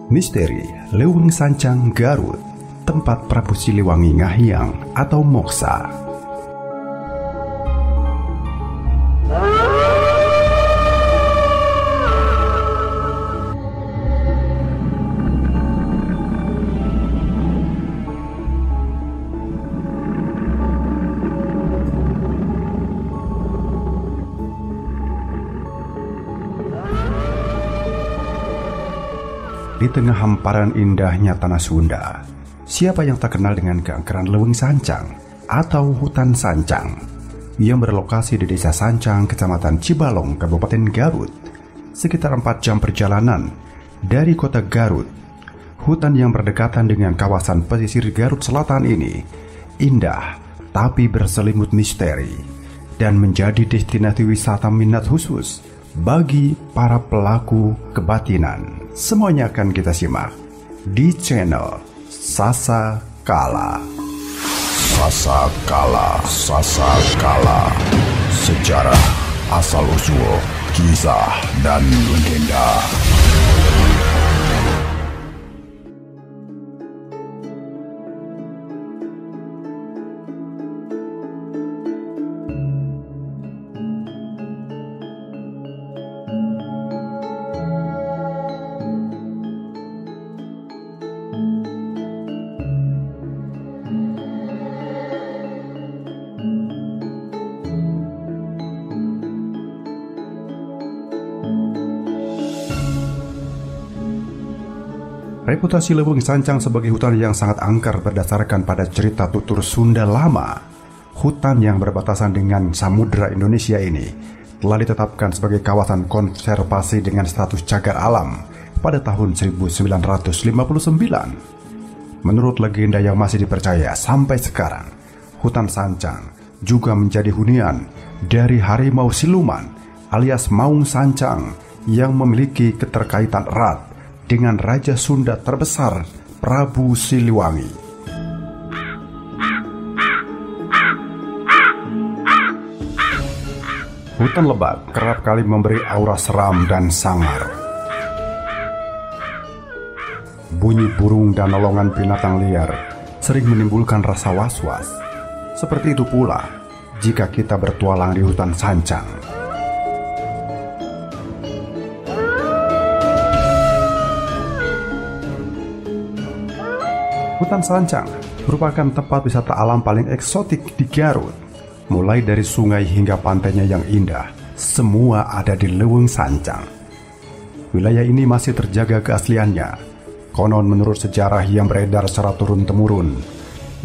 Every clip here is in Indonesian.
Misteri Leuweung Sancang Garut, tempat Prabu Siliwangi Ngahiang atau Moksa. Di tengah hamparan indahnya tanah Sunda, siapa yang tak kenal dengan keangkeran Leuweung Sancang atau hutan Sancang yang berlokasi di Desa Sancang, Kecamatan Cibalong, Kabupaten Garut, sekitar 4 jam perjalanan dari kota Garut. Hutan yang berdekatan dengan kawasan pesisir Garut Selatan ini indah tapi berselimut misteri dan menjadi destinasi wisata minat khusus bagi para pelaku kebatinan. Semuanya akan kita simak di channel Sasa Kala. Sasa Kala, Sasa Kala. Sejarah, asal-usul, kisah, dan legenda. Reputasi Leuweung Sancang sebagai hutan yang sangat angker berdasarkan pada cerita tutur Sunda lama. Hutan yang berbatasan dengan Samudra Indonesia ini telah ditetapkan sebagai kawasan konservasi dengan status cagar alam pada tahun 1959. Menurut legenda yang masih dipercaya sampai sekarang, hutan Sancang juga menjadi hunian dari harimau siluman alias Maung Sancang yang memiliki keterkaitan erat dengan Raja Sunda terbesar, Prabu Siliwangi. Hutan lebat kerap kali memberi aura seram dan sangar. Bunyi burung dan nolongan binatang liar sering menimbulkan rasa was-was. Seperti itu pula jika kita bertualang di hutan Sancang. Hutan Sancang merupakan tempat wisata alam paling eksotik di Garut. Mulai dari sungai hingga pantainya yang indah, semua ada di Leuweung Sancang. Wilayah ini masih terjaga keasliannya. Konon menurut sejarah yang beredar secara turun-temurun,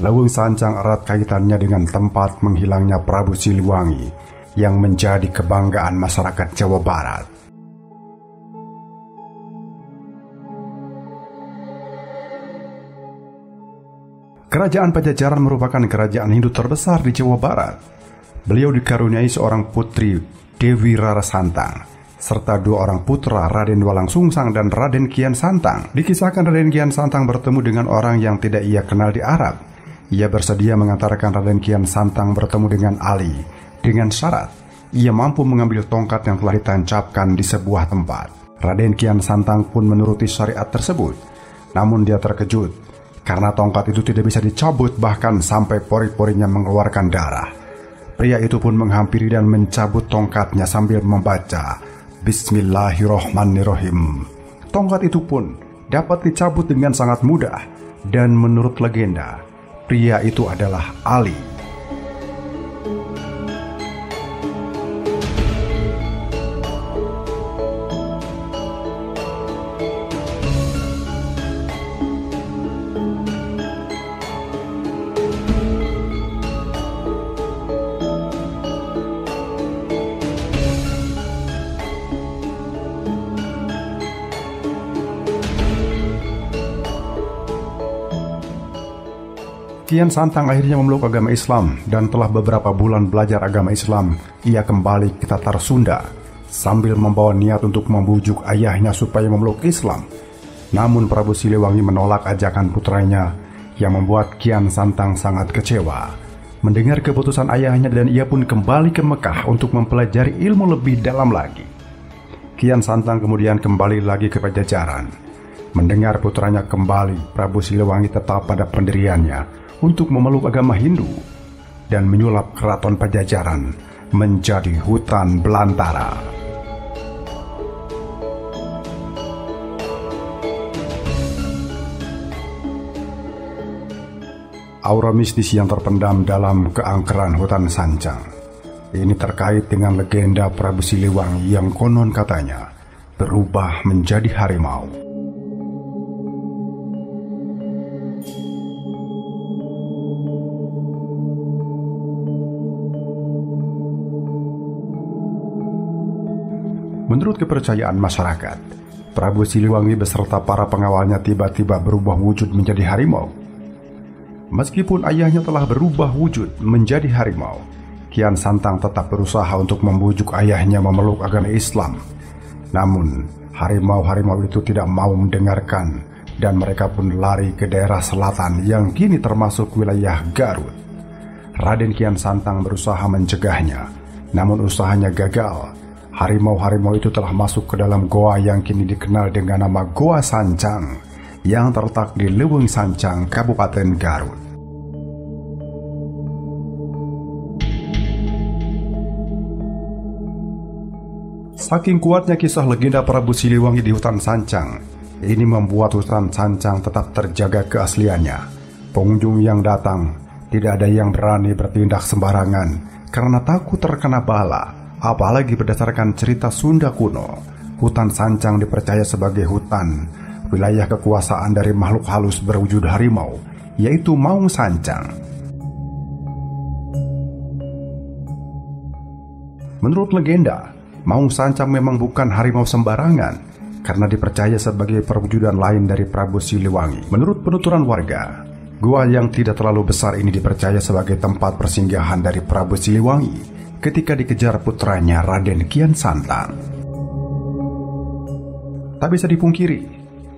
Leuweung Sancang erat kaitannya dengan tempat menghilangnya Prabu Siliwangi yang menjadi kebanggaan masyarakat Jawa Barat. Kerajaan Pajajaran merupakan kerajaan Hindu terbesar di Jawa Barat. Beliau dikaruniai seorang putri, Dewi Rara Santang, serta 2 orang putra, Raden Walang Sungsang dan Raden Kian Santang. Dikisahkan Raden Kian Santang bertemu dengan orang yang tidak ia kenal di Arab. Ia bersedia mengantarkan Raden Kian Santang bertemu dengan Ali, dengan syarat ia mampu mengambil tongkat yang telah ditancapkan di sebuah tempat. Raden Kian Santang pun menuruti syariat tersebut. Namun dia terkejut karena tongkat itu tidak bisa dicabut, bahkan sampai pori-porinya mengeluarkan darah. Pria itu pun menghampiri dan mencabut tongkatnya sambil membaca Bismillahirrohmanirrohim. Tongkat itu pun dapat dicabut dengan sangat mudah, dan menurut legenda, pria itu adalah Ali. Kian Santang akhirnya memeluk agama Islam dan telah beberapa bulan belajar agama Islam, ia kembali ke Tatar Sunda sambil membawa niat untuk membujuk ayahnya supaya memeluk Islam. Namun Prabu Siliwangi menolak ajakan putranya yang membuat Kian Santang sangat kecewa. mendengar keputusan ayahnya dan ia pun kembali ke Mekah untuk mempelajari ilmu lebih dalam lagi. Kian Santang kemudian kembali lagi ke Pajajaran. Mendengar putranya kembali, Prabu Siliwangi tetap pada pendiriannya untuk memeluk agama Hindu dan menyulap keraton Pajajaran menjadi hutan belantara. Aura mistis yang terpendam dalam keangkeran hutan Sancang ini terkait dengan legenda Prabu Siliwangi yang konon katanya berubah menjadi harimau. Menurut kepercayaan masyarakat, Prabu Siliwangi beserta para pengawalnya tiba-tiba berubah wujud menjadi harimau. Meskipun ayahnya telah berubah wujud menjadi harimau, Kian Santang tetap berusaha untuk membujuk ayahnya memeluk agama Islam. Namun, harimau-harimau itu tidak mau mendengarkan dan mereka pun lari ke daerah selatan yang kini termasuk wilayah Garut. Raden Kian Santang berusaha mencegahnya, namun usahanya gagal. Harimau-harimau itu telah masuk ke dalam goa yang kini dikenal dengan nama Goa Sancang yang terletak di Leuweung Sancang, Kabupaten Garut. Saking kuatnya kisah legenda Prabu Siliwangi di hutan Sancang, ini membuat hutan Sancang tetap terjaga keasliannya. Pengunjung yang datang, tidak ada yang berani bertindak sembarangan karena takut terkena bala. Apalagi berdasarkan cerita Sunda kuno, hutan Sancang dipercaya sebagai hutan wilayah kekuasaan dari makhluk halus berwujud harimau, yaitu Maung Sancang. Menurut legenda, Maung Sancang memang bukan harimau sembarangan karena dipercaya sebagai perwujudan lain dari Prabu Siliwangi. Menurut penuturan warga, gua yang tidak terlalu besar ini dipercaya sebagai tempat persinggahan dari Prabu Siliwangi ketika dikejar putranya Raden Kian Santang. Tak bisa dipungkiri,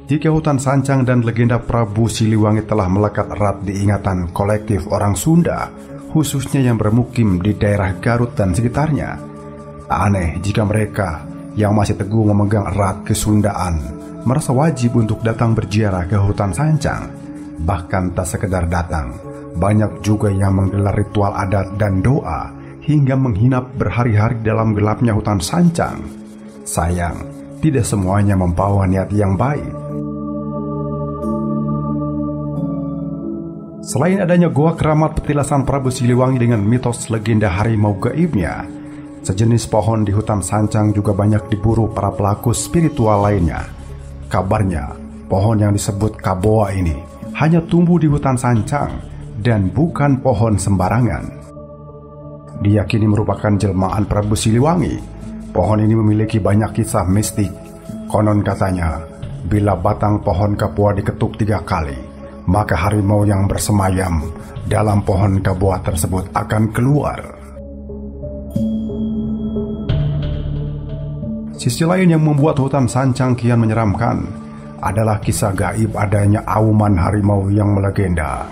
jika hutan Sancang dan legenda Prabu Siliwangi telah melekat erat di ingatan kolektif orang Sunda, khususnya yang bermukim di daerah Garut dan sekitarnya. Tak aneh jika mereka yang masih teguh memegang erat kesundaan merasa wajib untuk datang berziarah ke hutan Sancang. Bahkan tak sekedar datang, banyak juga yang menggelar ritual adat dan doa hingga menghinap berhari-hari dalam gelapnya hutan Sancang. Sayang, tidak semuanya membawa niat yang baik. Selain adanya goa keramat petilasan Prabu Siliwangi dengan mitos legenda harimau gaibnya, sejenis pohon di hutan Sancang juga banyak diburu para pelaku spiritual lainnya. Kabarnya, pohon yang disebut Kaboa ini hanya tumbuh di hutan Sancang dan bukan pohon sembarangan. Diyakini merupakan jelmaan Prabu Siliwangi. Pohon ini memiliki banyak kisah mistik. Konon katanya, bila batang pohon Kaboa diketuk 3 kali, maka harimau yang bersemayam dalam pohon Kaboa tersebut akan keluar. Sisi lain yang membuat hutan Sancang kian menyeramkan adalah kisah gaib adanya auman harimau yang melegenda.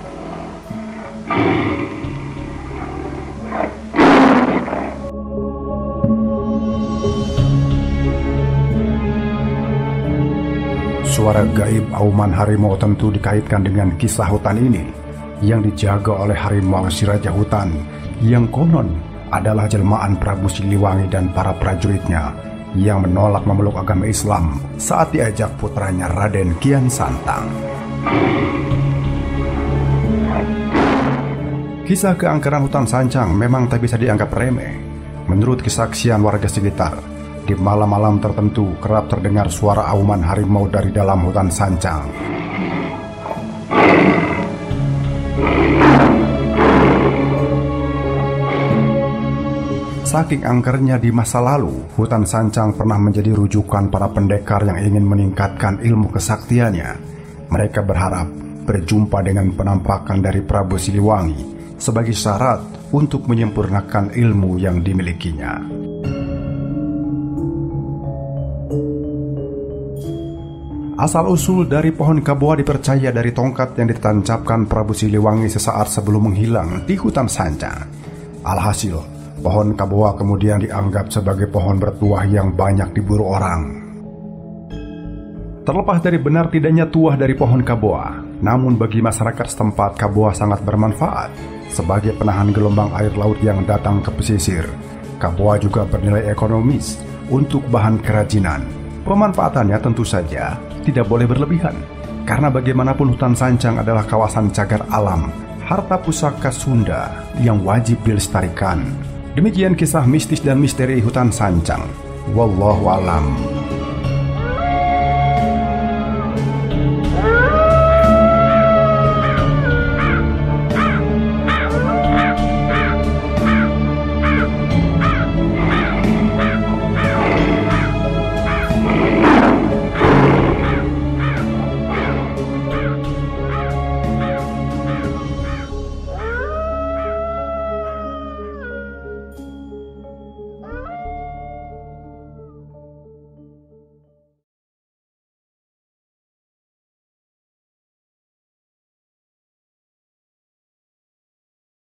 Suara gaib auman harimau tentu dikaitkan dengan kisah hutan ini yang dijaga oleh harimau si raja hutan yang konon adalah jelmaan Prabu Siliwangi dan para prajuritnya yang menolak memeluk agama Islam saat diajak putranya Raden Kian Santang. Kisah keangkeran hutan Sancang memang tak bisa dianggap remeh. Menurut kesaksian warga sekitar, di malam-malam tertentu kerap terdengar suara auman harimau dari dalam hutan Sancang. Saking angkernya di masa lalu, hutan Sancang pernah menjadi rujukan para pendekar yang ingin meningkatkan ilmu kesaktiannya. Mereka berharap berjumpa dengan penampakan dari Prabu Siliwangi sebagai syarat untuk menyempurnakan ilmu yang dimilikinya. Asal-usul dari pohon kaboa dipercaya dari tongkat yang ditancapkan Prabu Siliwangi sesaat sebelum menghilang di hutan Sancang. Alhasil, pohon kaboa kemudian dianggap sebagai pohon bertuah yang banyak diburu orang. Terlepas dari benar tidaknya tuah dari pohon kaboa, namun bagi masyarakat setempat kaboa sangat bermanfaat sebagai penahan gelombang air laut yang datang ke pesisir. Kaboa juga bernilai ekonomis untuk bahan kerajinan. Pemanfaatannya tentu saja tidak boleh berlebihan, karena bagaimanapun hutan Sancang adalah kawasan cagar alam, harta pusaka Sunda yang wajib dilestarikan. Demikian kisah mistis dan misteri hutan Sancang. Wallahu a'lam.